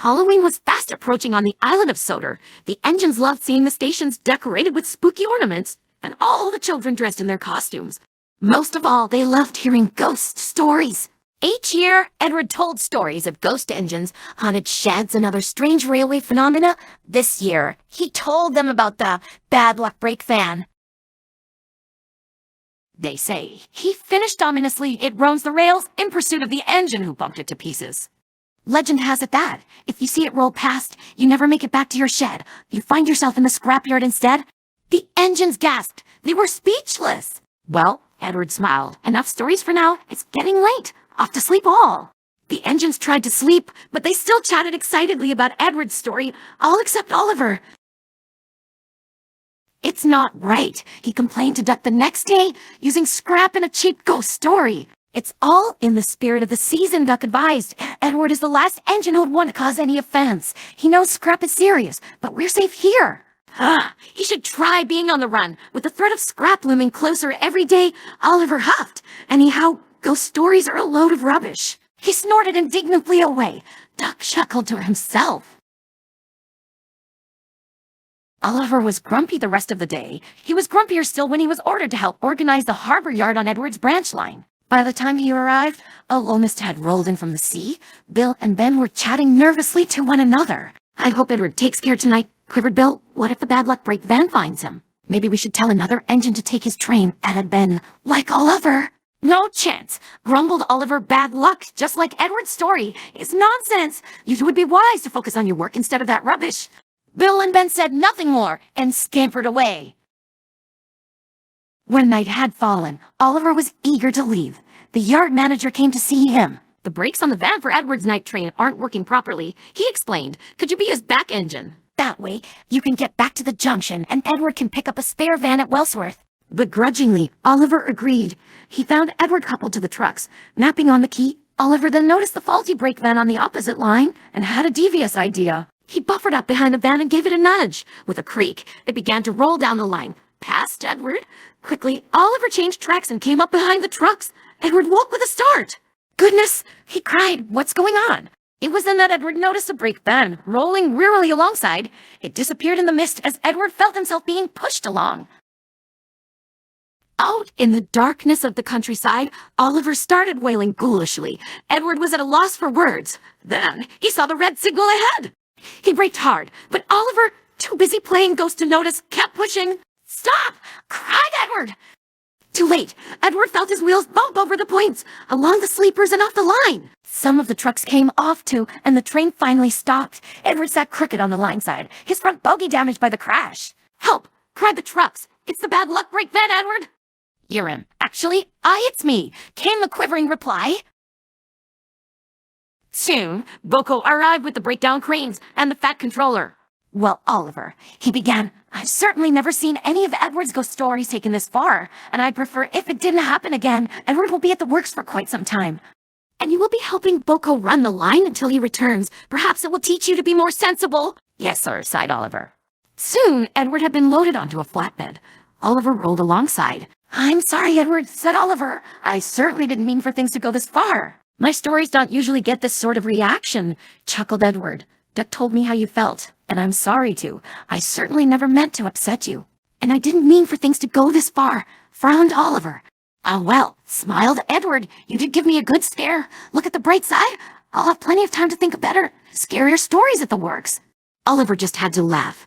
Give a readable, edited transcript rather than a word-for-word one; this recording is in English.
Halloween was fast approaching on the island of Soder. The engines loved seeing the stations decorated with spooky ornaments, and all the children dressed in their costumes. Most of all, they loved hearing ghost stories. Each year, Edward told stories of ghost engines, haunted sheds, and other strange railway phenomena. This year, he told them about the bad luck brake van. They say he finished ominously. It roams the rails in pursuit of the engine who bumped it to pieces. Legend has it that, if you see it roll past, you never make it back to your shed. You find yourself in the scrapyard instead. The engines gasped. They were speechless. Well, Edward smiled. Enough stories for now. It's getting late. Off to sleep all. The engines tried to sleep, but they still chatted excitedly about Edward's story, all except Oliver. It's not right, he complained to Duck the next day, using scrap in a cheap ghost story. It's all in the spirit of the season, Duck advised. Edward is the last engine who'd want to cause any offense. He knows scrap is serious, but we're safe here. He should try being on the run. With the threat of scrap looming closer every day, Oliver huffed. Anyhow, ghost stories are a load of rubbish. He snorted indignantly away. Duck chuckled to himself. Oliver was grumpy the rest of the day. He was grumpier still when he was ordered to help organize the harbor yard on Edward's branch line. By the time he arrived, a low mist had rolled in from the sea. Bill and Ben were chatting nervously to one another. I hope Edward takes care tonight, quivered Bill. What if the bad luck brake van finds him? Maybe we should tell another engine to take his train, added Ben. Like Oliver. No chance, grumbled Oliver. Bad luck, just like Edward's story, is nonsense. You would be wise to focus on your work instead of that rubbish. Bill and Ben said nothing more and scampered away. When night had fallen, Oliver was eager to leave. The yard manager came to see him. The brakes on the van for Edward's night train aren't working properly, he explained. Could you be his back engine? That way, you can get back to the junction and Edward can pick up a spare van at Wellsworth. Begrudgingly, Oliver agreed. He found Edward coupled to the trucks. Napping on the key, Oliver then noticed the faulty brake van on the opposite line and had a devious idea. He buffered up behind the van and gave it a nudge. With a creak, it began to roll down the line, past Edward. Quickly, Oliver changed tracks and came up behind the trucks. Edward woke with a start. Goodness, he cried, what's going on? It was then that Edward noticed a brake van rolling wearily alongside. It disappeared in the mist as Edward felt himself being pushed along. Out in the darkness of the countryside, Oliver started wailing ghoulishly. Edward was at a loss for words. Then he saw the red signal ahead. He braked hard, but Oliver, too busy playing ghost to notice, kept pushing. Stop! Cried Edward. Too late. Edward felt his wheels bump over the points, along the sleepers and off the line. Some of the trucks came off too, and the train finally stopped. Edward sat crooked on the line side, his front bogie damaged by the crash. Help! Cried the trucks. It's the bad luck brake van, Edward. You're him. Actually, it's me, came the quivering reply. Soon, Boko arrived with the breakdown cranes and the fat controller. Well, Oliver, he began, I've certainly never seen any of Edward's ghost stories taken this far, and I'd prefer if it didn't happen again. Edward will be at the works for quite some time. And you will be helping Boko run the line until he returns. Perhaps it will teach you to be more sensible. Yes, sir, sighed Oliver. Soon, Edward had been loaded onto a flatbed. Oliver rolled alongside. I'm sorry, Edward, said Oliver. I certainly didn't mean for things to go this far. My stories don't usually get this sort of reaction, chuckled Edward. Duck told me how you felt, and I'm sorry too. I certainly never meant to upset you. And I didn't mean for things to go this far, frowned Oliver. Ah, well, smiled Edward. You did give me a good scare. Look at the bright side. I'll have plenty of time to think of better, scarier stories at the works. Oliver just had to laugh.